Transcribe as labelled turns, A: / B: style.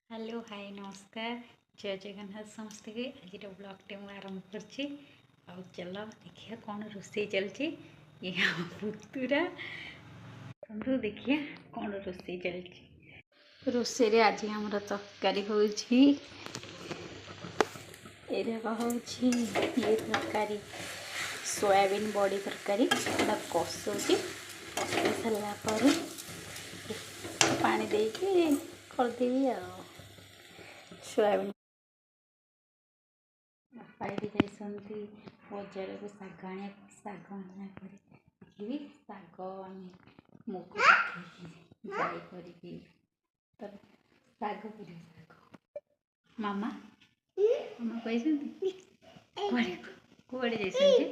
A: hello hi नमस्कार जय जगन्नाथ समस्त के आज ब्लॉगटे मुझे आरंभ कर चल देखिए कौन रोसे चलती ये पुतुरा देखिए कौन रोसे चलती रोसे आज आम तरकारी हो ये तरकारी सोयाबीन बड़ी तरकारी कषुची कषि सारापर पानी देकी करदेवी सोयाबीन बापा जाइए बजार को शाग आने शाग आना देखिए शाग आम मुग जाई करी तर शाग पूरी शाग मामा मामा कही कड़े जाइए